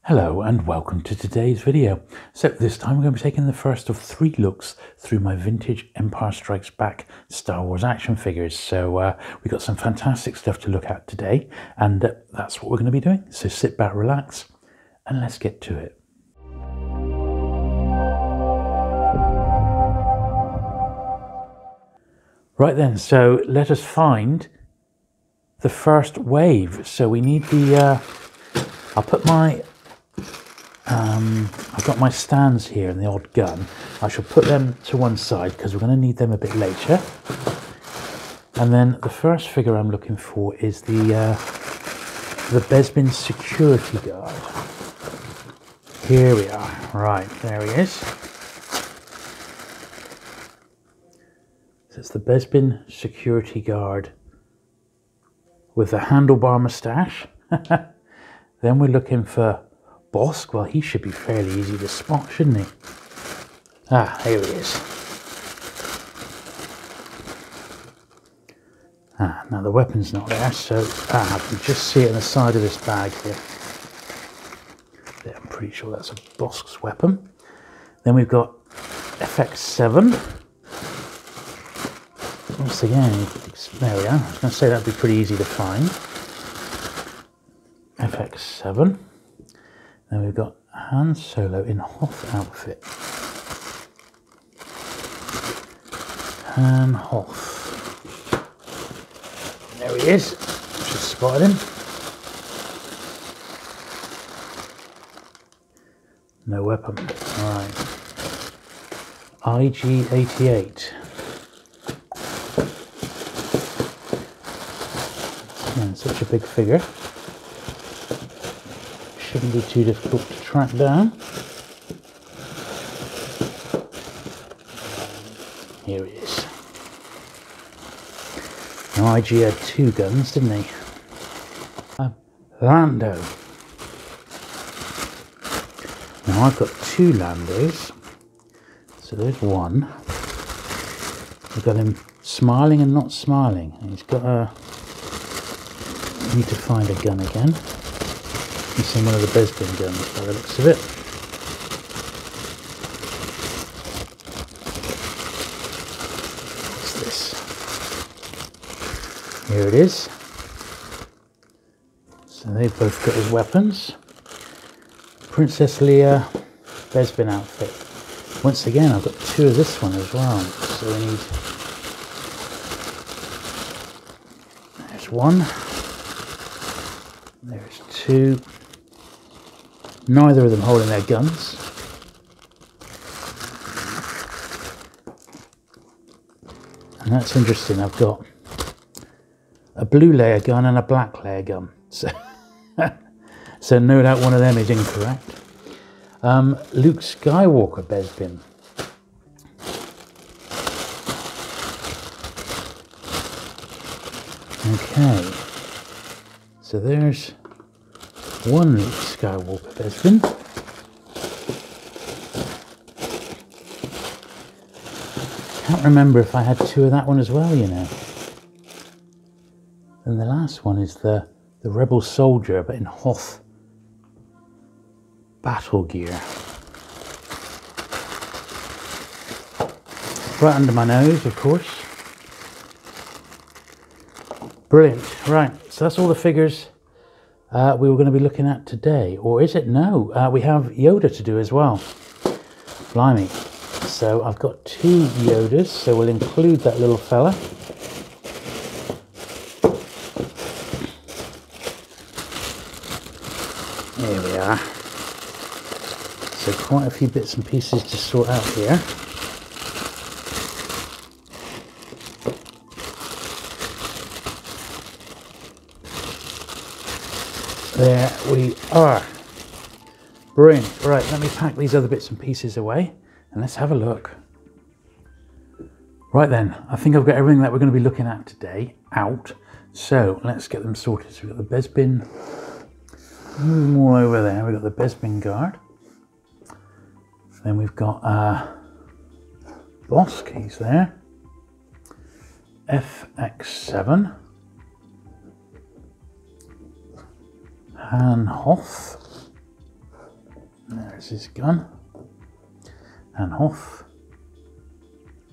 Hello and welcome to today's video. So this time we're going to be taking the first of 3 looks through my vintage Empire Strikes Back Star Wars action figures. So we've got some fantastic stuff to look at today, and that's what we're going to be doing. So sit back, relax, and let's get to it. Right then, so let us find the first wave. So we need the, I'll put my I've got my stands here and the odd gun. I shall put them to one side because we're going to need them a bit later. And then the first figure I'm looking for is the Bespin security guard. Here we are. Right, there he is. So it's the Bespin security guard with the handlebar moustache. Then we're looking for Bosk. Well, he should be fairly easy to spot, shouldn't he? Ah, here he is. Ah, now the weapon's not there, so I can just see it on the side of this bag here. Yeah, I'm pretty sure that's a Bosk's weapon. Then we've got FX7. Once again, there we are. I was going to say that'd be pretty easy to find. FX7. Then we've got Han Solo in Hoth outfit. Han Hoth. There he is. Just spotted him. No weapon. Alright. IG-88. Man, such a big figure. Shouldn't be too difficult to track down. Here he is. Now IG had 2 guns, didn't he? Lando. Now I've got 2 Landos. So there's one. We've got him smiling and not smiling. And he's got a... I need to find a gun again. Missing one of the Bespin guns by the looks of it. What's this? Here it is. So they've both got his weapons. Princess Leia Bespin outfit. Once again, I've got 2 of this one as well. So we need... There's 1. There's 2. Neither of them holding their guns. And that's interesting. I've got a blue layer gun and a black layer gun. So, so no doubt one of them is incorrect. Luke Skywalker Bespin. Okay. So there's one Luke Skywalker Bespin. Can't remember if I had 2 of that one as well, you know. And the last one is the Rebel Soldier, but in Hoth battle gear. Right under my nose, of course. Brilliant. Right, so that's all the figures we were going to be looking at today. Or is it? No, we have Yoda to do as well. Blimey. So I've got 2 Yodas, so we'll include that little fella. There we are. So quite a few bits and pieces to sort out here. There we are. Brilliant. Right, let me pack these other bits and pieces away and let's have a look. Right then, I think I've got everything that we're going to be looking at today out. So let's get them sorted. So we've got the Bespin, move them all over there. We've got the Bespin guard. Then we've got Bosk, he's there. FX7. Han Hoth. There's his gun. And Hoth.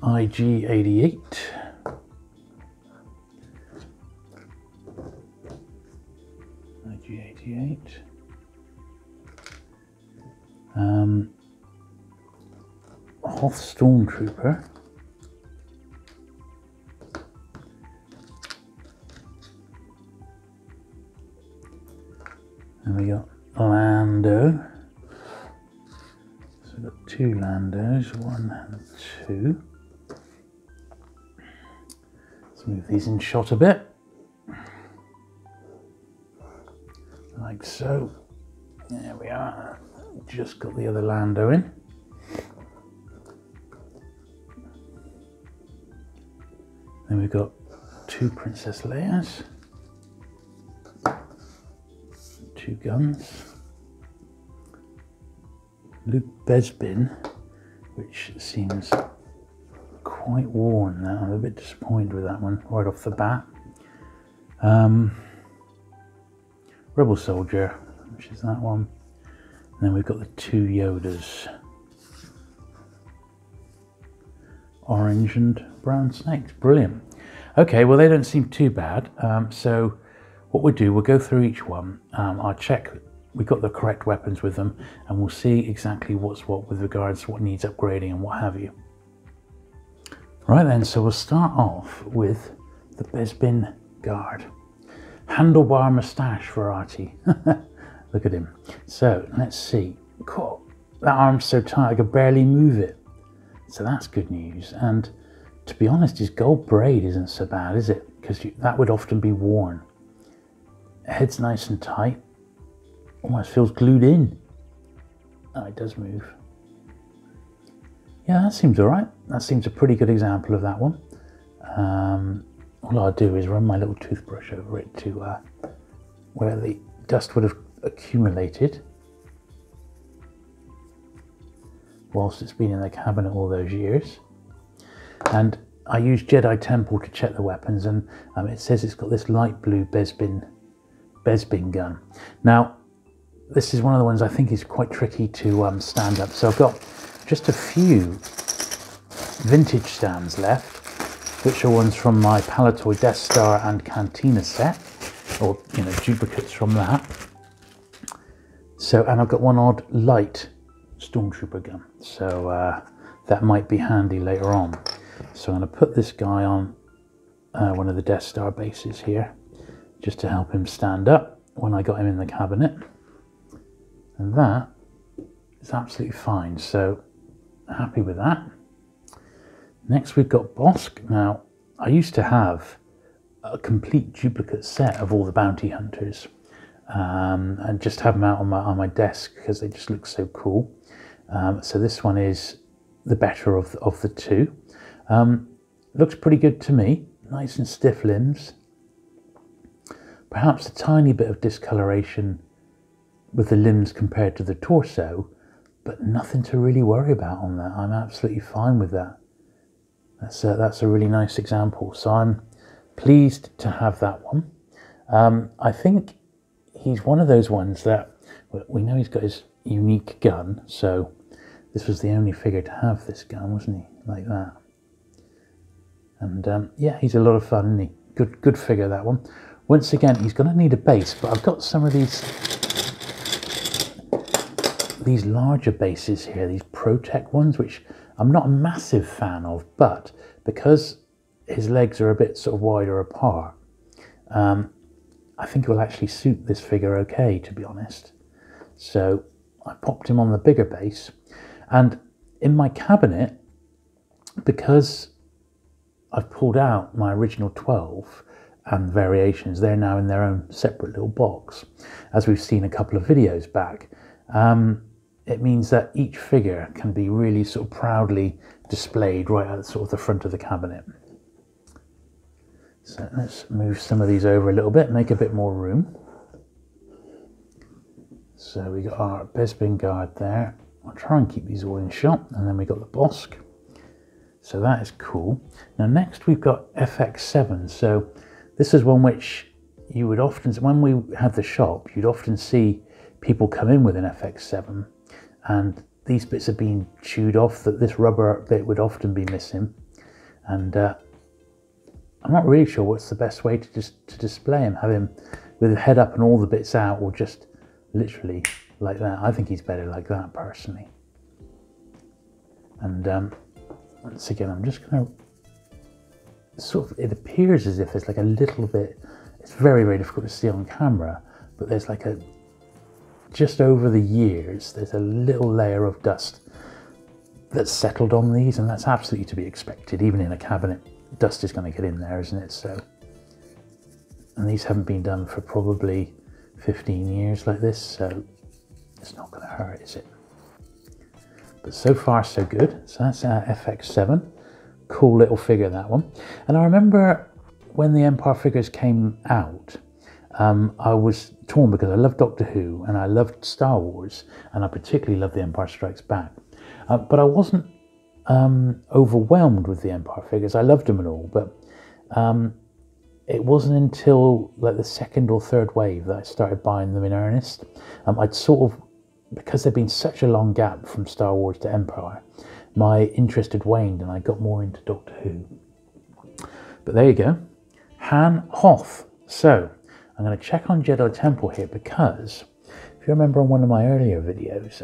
IG-88. IG-88. Hoth Stormtrooper. And we got Lando. So we've got two Landos, 1 and 2. Let's move these in shot a bit. Like so. There we are. Just got the other Lando in. Then we've got 2 Princess Leias. 2 guns. Luke Bespin, which seems quite worn now. I'm a bit disappointed with that one right off the bat. Rebel Soldier, which is that one. And then we've got the 2 Yodas. Orange and brown snakes. Brilliant. Okay, well they don't seem too bad. So what we'll do, we'll go through each one. I'll check we've got the correct weapons with them, and we'll see exactly what's what with regards to what needs upgrading and what have you. Right then, so we'll start off with the Bespin Guard. Handlebar moustache variety. Look at him. So let's see. Cool. That arm's so tight I could barely move it. So that's good news. And to be honest, his gold braid isn't so bad, is it? Because that would often be worn. Head's nice and tight. Almost feels glued in. Oh, it does move. Yeah, that seems all right. That seems a pretty good example of that one. All I'll do is run my little toothbrush over it to where the dust would have accumulated whilst it's been in the cabinet all those years. And I use Jedi Temple to check the weapons, and it says it's got this light blue Bespin gun. Now, this is one of the ones I think is quite tricky to stand up. So I've got just a few vintage stands left, which are ones from my Palatoy Death Star and Cantina set, or duplicates from that. So, and I've got one odd light Stormtrooper gun, so that might be handy later on. So I'm going to put this guy on one of the Death Star bases here, just to help him stand up when I got him in the cabinet. And that is absolutely fine, so happy with that. Next we've got Bosk. Now, I used to have a complete duplicate set of all the bounty hunters, and just have them out on my desk because they just look so cool. So this one is the better of the two. Looks pretty good to me, nice and stiff limbs. Perhaps a tiny bit of discoloration with the limbs compared to the torso, but nothing to really worry about on that. I'm absolutely fine with that. That's a really nice example. So I'm pleased to have that one. I think he's one of those ones that we know he's got his unique gun. So this was the only figure to have this gun, wasn't he? Like that. And yeah, he's a lot of fun, isn't he? Good figure, that one. Once again, he's going to need a base, but I've got some of these larger bases here, these ProTech ones, which I'm not a massive fan of, but because his legs are a bit sort of wider apart, I think it will actually suit this figure okay, to be honest. So I popped him on the bigger base, and in my cabinet, because I've pulled out my original 12 and variations, they're now in their own separate little box, as we've seen a couple of videos back. It means that each figure can be really sort of proudly displayed right at sort of the front of the cabinet. So let's move some of these over a little bit, make a bit more room. So we got our Bespin Guard there. I'll try and keep these all in shot, and then we got the Bosk. So that is cool. Now next we've got FX7. So this is one which you would often, when we had the shop, you'd often see people come in with an FX7. and these bits are being chewed off. That this rubber bit would often be missing, and I'm not really sure what's the best way to display him. Have him with the head up and all the bits out, or just literally like that. I think he's better like that personally. And once again, I'm just going to sort of, it appears as if there's like a little bit, it's very, very difficult to see on camera, but there's like a, just over the years, there's a little layer of dust that's settled on these, and that's absolutely to be expected. Even in a cabinet, dust is going to get in there, isn't it? So, and these haven't been done for probably 15 years like this, so it's not going to hurt, is it? But so far so good. So that's our FX7. Cool little figure, that one. And I remember when the Empire figures came out, I was torn because I loved Doctor Who and I loved Star Wars, and I particularly loved The Empire Strikes Back. But I wasn't overwhelmed with the Empire figures. I loved them and all, but it wasn't until like the second or third wave that I started buying them in earnest. I'd sort of, because there'd been such a long gap from Star Wars to Empire, my interest had waned and I got more into Doctor Who. But there you go, Han Hoth. So I'm going to check on Jedi Temple here, because if you remember on one of my earlier videos,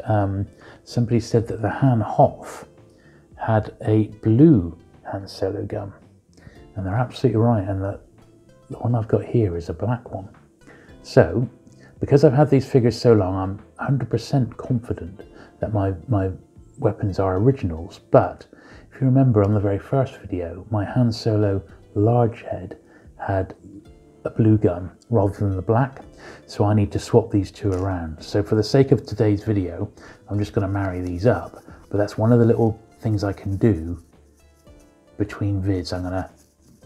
somebody said that the Han Hoth had a blue Han Solo gun, and they're absolutely right, and the one I've got here is a black one. So because I've had these figures so long, I'm 100% confident that my weapons are originals. But if you remember on the very first video, my Han Solo large head had a blue gun rather than the black, so I need to swap these two around. So for the sake of today's video, I'm just going to marry these up, but that's one of the little things I can do between vids. I'm going to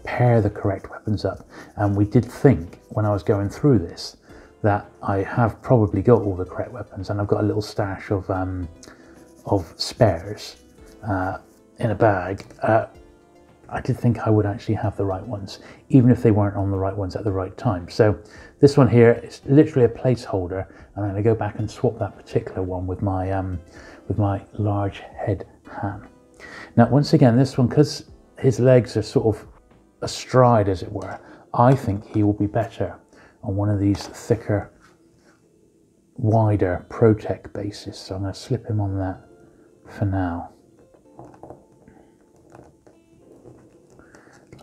pair the correct weapons up, and we did think when I was going through this that I have probably got all the correct weapons, and I've got a little stash of spares in a bag. I did think I would actually have the right ones, even if they weren't on the right ones at the right time. So this one here is literally a placeholder, and I'm going to go back and swap that particular one with my large head Han. Now, once again, this one, because his legs are sort of astride, as it were, I think he will be better on one of these thicker, wider Protec bases. So I'm going to slip him on that for now.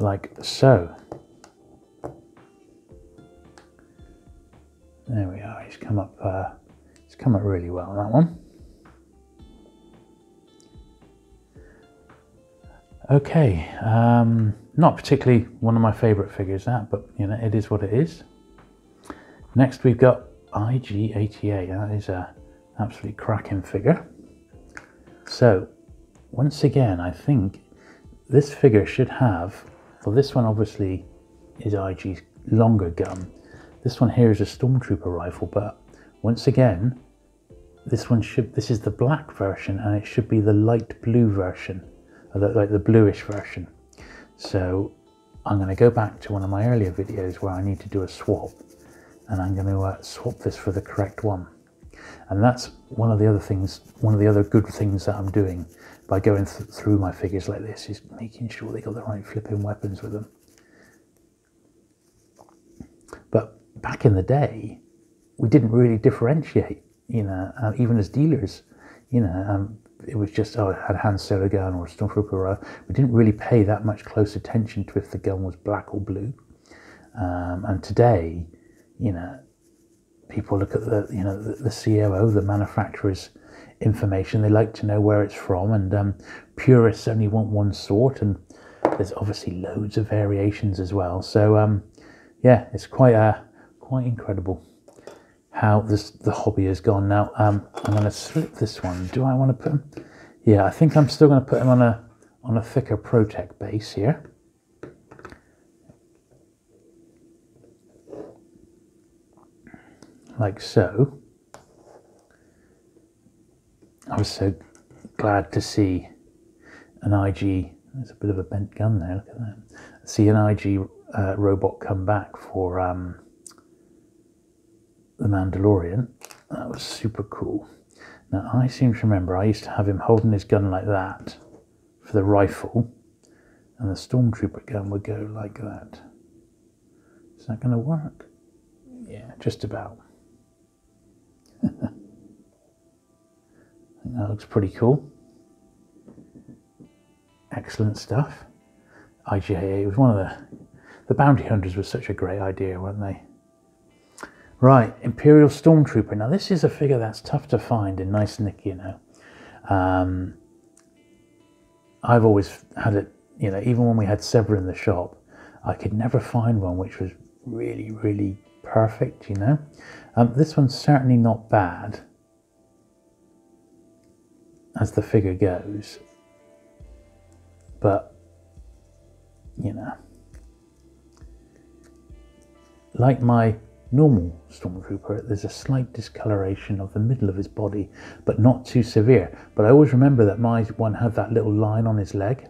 Like so. There we are. He's come up really well, that one. Okay, not particularly one of my favorite figures, that, but you know, it is what it is. Next we've got IG-88. That is a absolutely cracking figure. So once again, I think this figure should have, well, this one obviously is IG's longer gun. This one here is a Stormtrooper rifle, but once again, this is the black version, and it should be the light blue version, like the bluish version. So I'm going to go back to one of my earlier videos where I need to do a swap, and I'm going to swap this for the correct one. And that's one of the other good things that I'm doing by going through my figures like this, is making sure they got the right flipping weapons with them. But back in the day, we didn't really differentiate, you know, even as dealers, you know, it was just, oh, it had a Han Solo gun or a Stormtrooper. We didn't really pay that much close attention to if the gun was black or blue. And today, you know, people look at the, you know, the COO, the manufacturer's information. They like to know where it's from, and purists only want one sort, and there's obviously loads of variations as well. So yeah, it's quite incredible how the hobby has gone. Now I'm going to slip this one. Do I want to put him? Yeah, I think I'm still going to put him on a thicker Protec base here. Like so. I was so glad to see an IG, there's a bit of a bent gun there, look at that. See an IG robot come back for The Mandalorian. That was super cool. Now, I seem to remember I used to have him holding his gun like that for the rifle, and the stormtrooper gun would go like that. Is that going to work? Yeah, just about. I think that looks pretty cool. Excellent stuff. IGA was one of the bounty hunters was such a great idea, weren't they? Right, Imperial Stormtrooper. Now this is a figure that's tough to find in nice nick, you know. I've always had it, you know, even when we had several in the shop, I could never find one which was really, really perfect, you know. This one's certainly not bad as the figure goes, but, you know, like my normal Stormtrooper, there's a slight discoloration of the middle of his body, but not too severe. But I always remember that my one had that little line on his leg.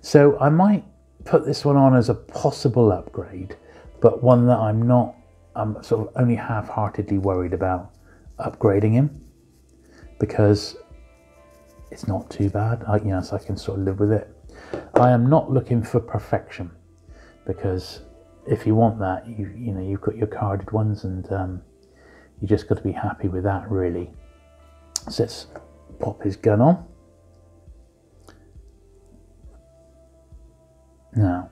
So I might put this one on as a possible upgrade, but one that I'm sort of only half-heartedly worried about upgrading him, because it's not too bad. Yes, I can sort of live with it. I am not looking for perfection, because if you want that, you know, you've got your carded ones, and you just got to be happy with that, really. So let's pop his gun on. Now,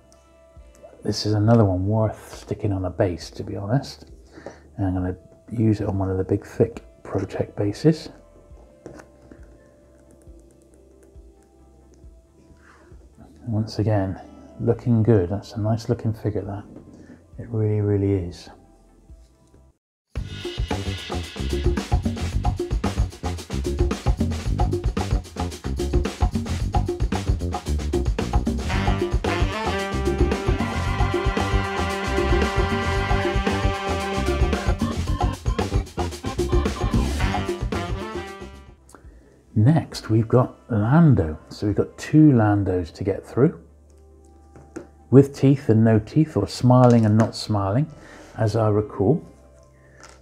this is another one worth sticking on a base, to be honest. And I'm going to use it on one of the big, thick Protect bases. Once again, looking good. That's a nice looking figure, that. It really, really is. Next, we've got Lando. So we've got two Landos to get through, with teeth and no teeth, or smiling and not smiling, as I recall.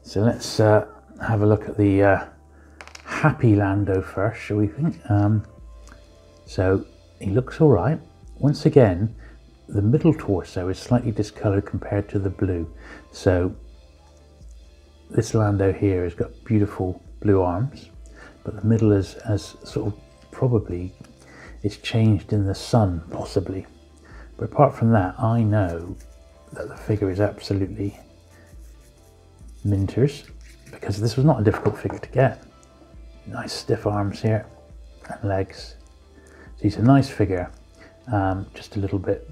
So let's have a look at the happy Lando first, shall we think? So he looks all right. Once again, the middle torso is slightly discolored compared to the blue. So this Lando here has got beautiful blue arms, but the middle is sort of probably it's changed in the sun, possibly. But apart from that, I know that the figure is absolutely minters, because this was not a difficult figure to get. Nice stiff arms here and legs. So he's a nice figure, just a little bit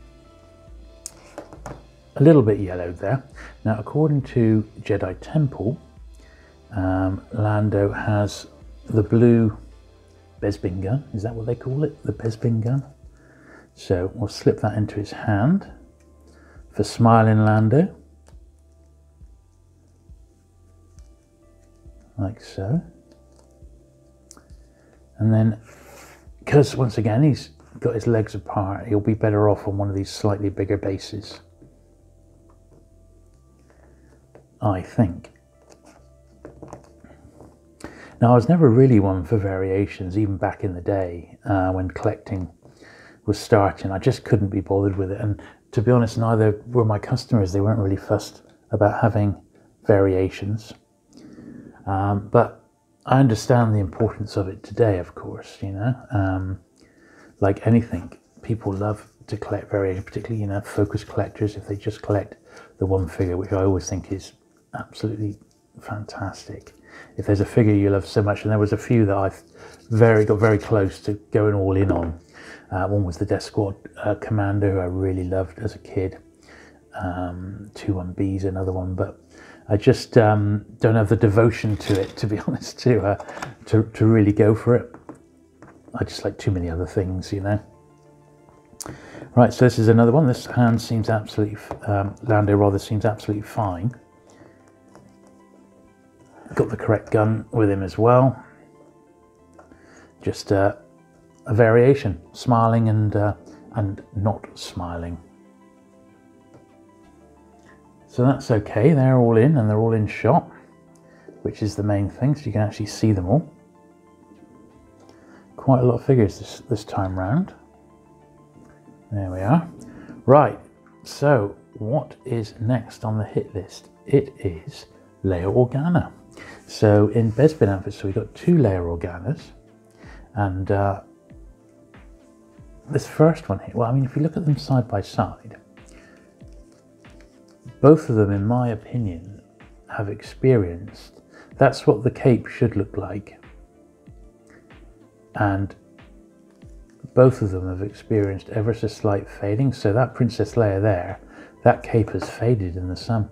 yellowed there. Now, according to Jedi Temple, Lando has the blue Bespin gun. Is that what they call it? The Bespin gun? So we'll slip that into his hand for smiling Lando. Like so. And then, because once again he's got his legs apart, he'll be better off on one of these slightly bigger bases, I think. Now, I was never really one for variations, even back in the day when collecting was starting. I just couldn't be bothered with it. And to be honest, neither were my customers. They weren't really fussed about having variations. But I understand the importance of it today, of course, you know. Like anything, people love to collect variation, particularly, you know, focus collectors, if they just collect the one figure, which I always think is absolutely fantastic. If there's a figure you love so much, and there was a few that I got very close to going all in on. One was the Death Squad Commander, who I really loved as a kid. 21B's another one, but I just don't have the devotion to it, to be honest, to really go for it. I just like too many other things, you know. Right, so this is another one. This hand seems absolutely, Lando rather seems absolutely fine. Got the correct gun with him as well. Just a variation, smiling and not smiling. So that's okay. They're all in, and they're all in shot, which is the main thing. So you can actually see them all. quite a lot of figures this time round. There we are. Right, so what is next on the hit list? It is layer organa. So in Bespin outfits, we got 2 layer organas, and this first one here, well, I mean, if you look at them side by side, both of them, in my opinion, have experienced, that's what the cape should look like, and both of them have experienced ever so slight fading. So that Princess Leia there, that cape has faded in the sun,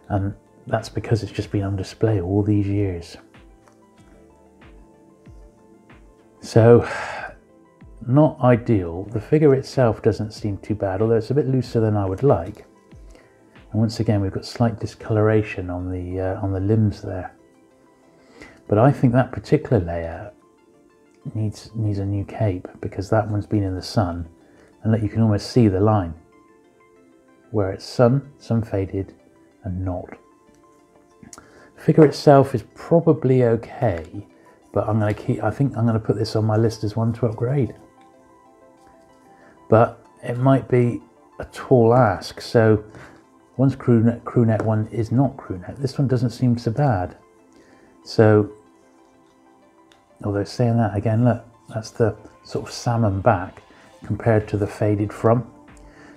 and that's because it's just been on display all these years. So not ideal. The figure itself doesn't seem too bad, although it's a bit looser than I would like. And once again, we've got slight discoloration on the limbs there. But I think that particular layer needs a new cape, because that one's been in the sun, and that you can almost see the line where it's some faded and not. The figure itself is probably okay, but I think I'm going to put this on my list as one to upgrade. But it might be a tall ask. So one's crewneck, one is not crewneck. This one doesn't seem so bad. So, although saying that again, look, that's the sort of salmon back compared to the faded front.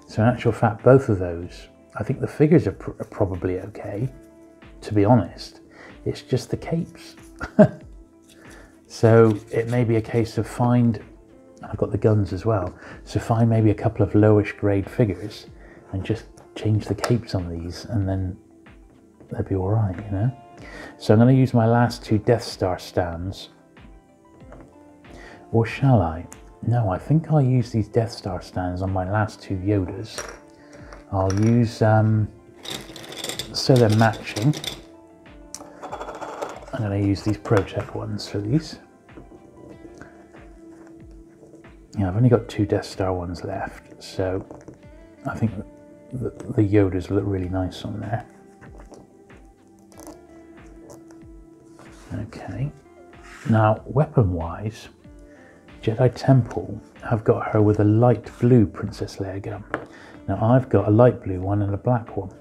So in actual fact, both of those, I think the figures are probably okay, to be honest. It's just the capes. So it may be a case of I've got the guns as well, so find maybe a couple of lowish grade figures and just change the capes on these, and then they'll be all right, you know. So I'm going to use my last 2 Death Star stands, or shall I? No, I think I'll use these Death Star stands on my last 2 Yodas. I'll use so they're matching. I'm going to use these Project ones for these. Yeah, I've only got 2 Death Star ones left, so I think the Yodas look really nice on there. Okay, now weapon-wise, Jedi Temple have got her with a light blue Princess Leia gun. Now I've got a light blue one and a black one.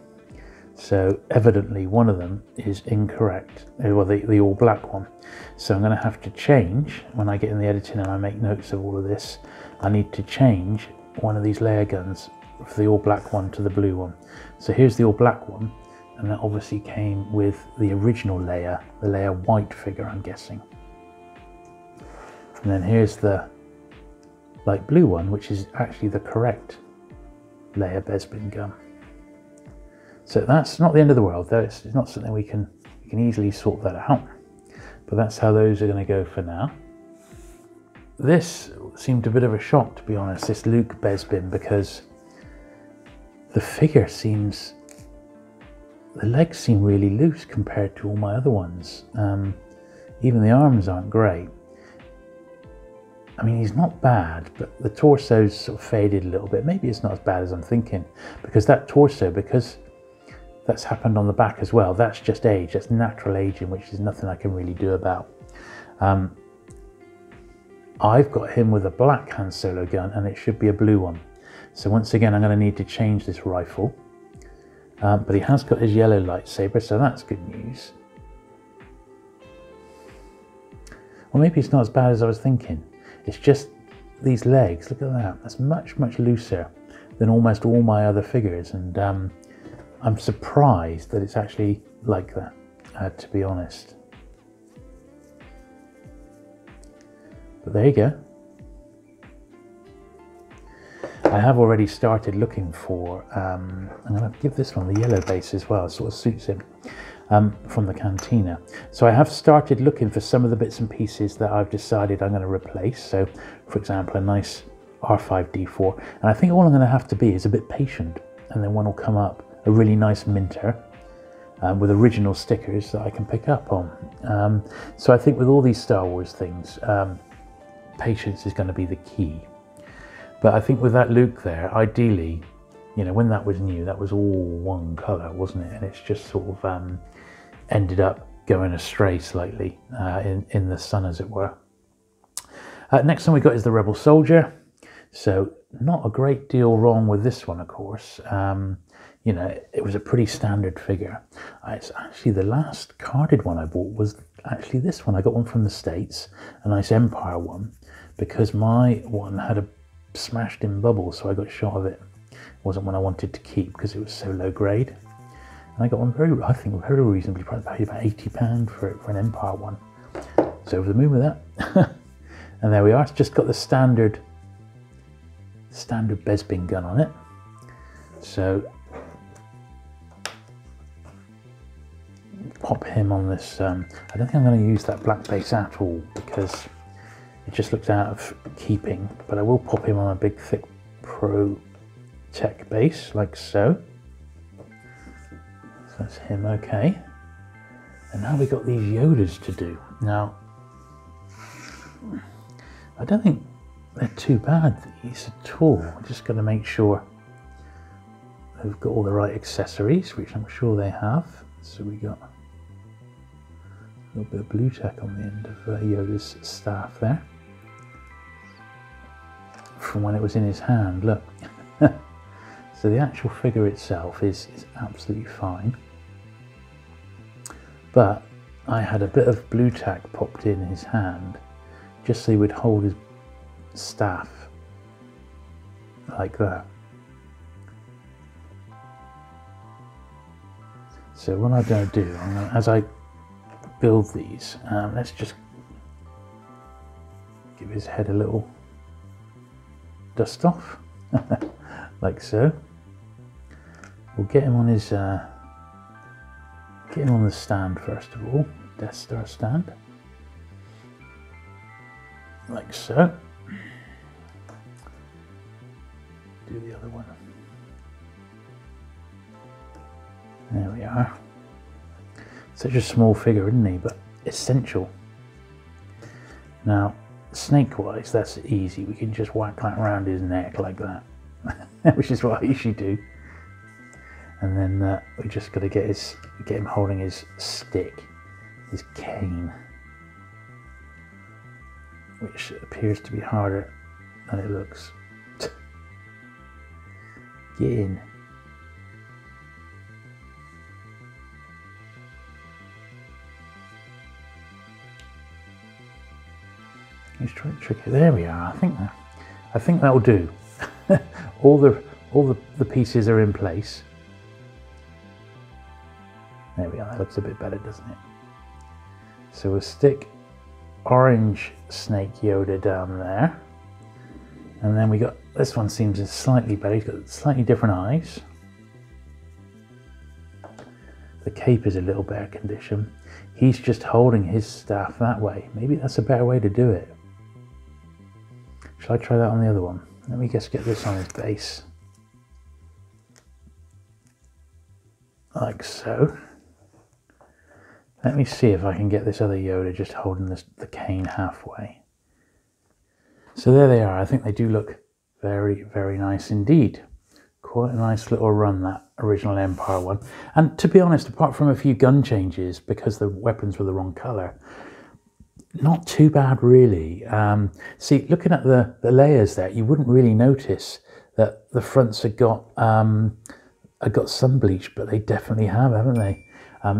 So evidently one of them is incorrect, well, the all black one. So I'm going to have to change, when I get in the editing and I make notes of all of this, I need to change one of these layer guns from the all black one to the blue one. So here's the all black one, and that obviously came with the original Leia, the Leia white figure, I'm guessing. And then here's the light blue one, which is actually the correct Leia Bespin gun. So that's not the end of the world, though. It's not something we can easily sort that out. But that's how those are going to go for now. This seemed a bit of a shock, to be honest, this Luke Bespin, because the figure seems, the legs seem really loose compared to all my other ones. Even the arms aren't great. I mean, he's not bad, but the torso's sort of faded a little bit. Maybe it's not as bad as I'm thinking, because that torso, because that's happened on the back as well, that's just age, that's natural aging, which is nothing I can really do about. I've got him with a black Han Solo gun, and it should be a blue one. So once again, I'm going to need to change this rifle. But he has got his yellow lightsaber, so that's good news. Well, maybe it's not as bad as I was thinking. It's just these legs, look at that. That's much, much looser than almost all my other figures. And I'm surprised that it's actually like that, to be honest. But there you go. I have already started looking for, I'm going to give this one the yellow base as well, it sort of suits him, from the Cantina. So I have started looking for some of the bits and pieces that I've decided I'm going to replace. So, for example, a nice R5D4. And I think all I'm going to have to be is a bit patient, and then one will come up, a really nice minter, with original stickers that I can pick up on. So I think with all these Star Wars things, patience is going to be the key. But I think with that Luke there, ideally, you know, when that was new, that was all one colour, wasn't it? And it's just sort of ended up going astray slightly in the sun, as it were. Next one we got is the Rebel Soldier. So not a great deal wrong with this one, of course. You know, it was a pretty standard figure. It's actually the last carded one I bought was actually this one. I got one from the States, a nice Empire one, because my one had a smashed in bubble, so I got shot of it. It wasn't one I wanted to keep because it was so low grade. And I got one I think very reasonably priced, paid about £80 for it, for an Empire one. So over the moon with that. And there we are. It's just got the standard Besbin gun on it. So pop him on this. I don't think I'm going to use that black base at all because it just looks out of keeping, but I will pop him on a big thick Pro Tech base like so. So that's him, okay. And now we've got these Yodas to do. Now, I don't think they're too bad, these at all. I'm just going to make sure they've got all the right accessories, which I'm sure they have. So we got a little bit of blue tack on the end of Yoda's staff there. From when it was in his hand, look. So the actual figure itself is absolutely fine. But I had a bit of blue tack popped in his hand, just so he would hold his staff like that. So what I'm going to do, as I build these, let's just give his head a little dust off, like so. We'll get him on his, get him on the stand first of all, Death Star stand, like so. Do the other one. There we are. Such a small figure, isn't he? But essential. Now, snake-wise, that's easy. We can just whack that around his neck like that, which is what I usually do. And then we just got to get him holding his stick, his cane, which appears to be harder than it looks. Get in. Let's try to trick it. There we are. I think that'll do. all the pieces are in place. There we are. That looks a bit better, doesn't it? So we'll stick orange Snake Yoda down there, and then we got this one. Seems slightly better. He's got slightly different eyes. The cape is a little better condition. He's just holding his staff that way. Maybe that's a better way to do it. Shall I try that on the other one? Let me just get this on his base. Like so. Let me see if I can get this other Yoda just holding the cane halfway. So there they are. I think they do look very, very nice indeed. Quite a nice little run, that original Empire one. And to be honest, apart from a few gun changes, because the weapons were the wrong colour, not too bad really. See, looking at the layers there, you wouldn't really notice that the fronts had got sun bleach, but they definitely have, haven't they?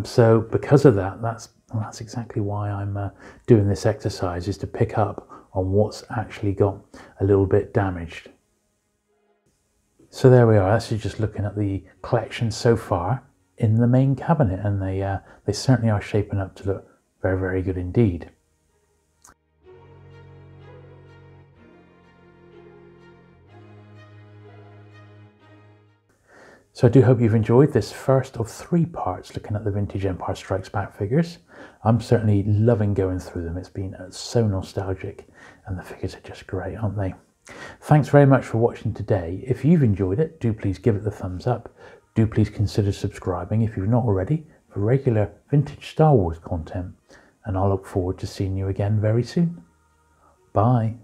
So because of that, that's exactly why I'm doing this exercise, is to pick up on what's actually got a little bit damaged. So there we are. That's just looking at the collection so far in the main cabinet, and they certainly are shaping up to look very, very good indeed. So I do hope you've enjoyed this first of 3 parts looking at the vintage Empire Strikes Back figures. I'm certainly loving going through them. It's been so nostalgic, and the figures are just great, aren't they? Thanks very much for watching today. If you've enjoyed it, do please give it the thumbs up. Do please consider subscribing if you've not already for regular vintage Star Wars content. And I'll look forward to seeing you again very soon. Bye.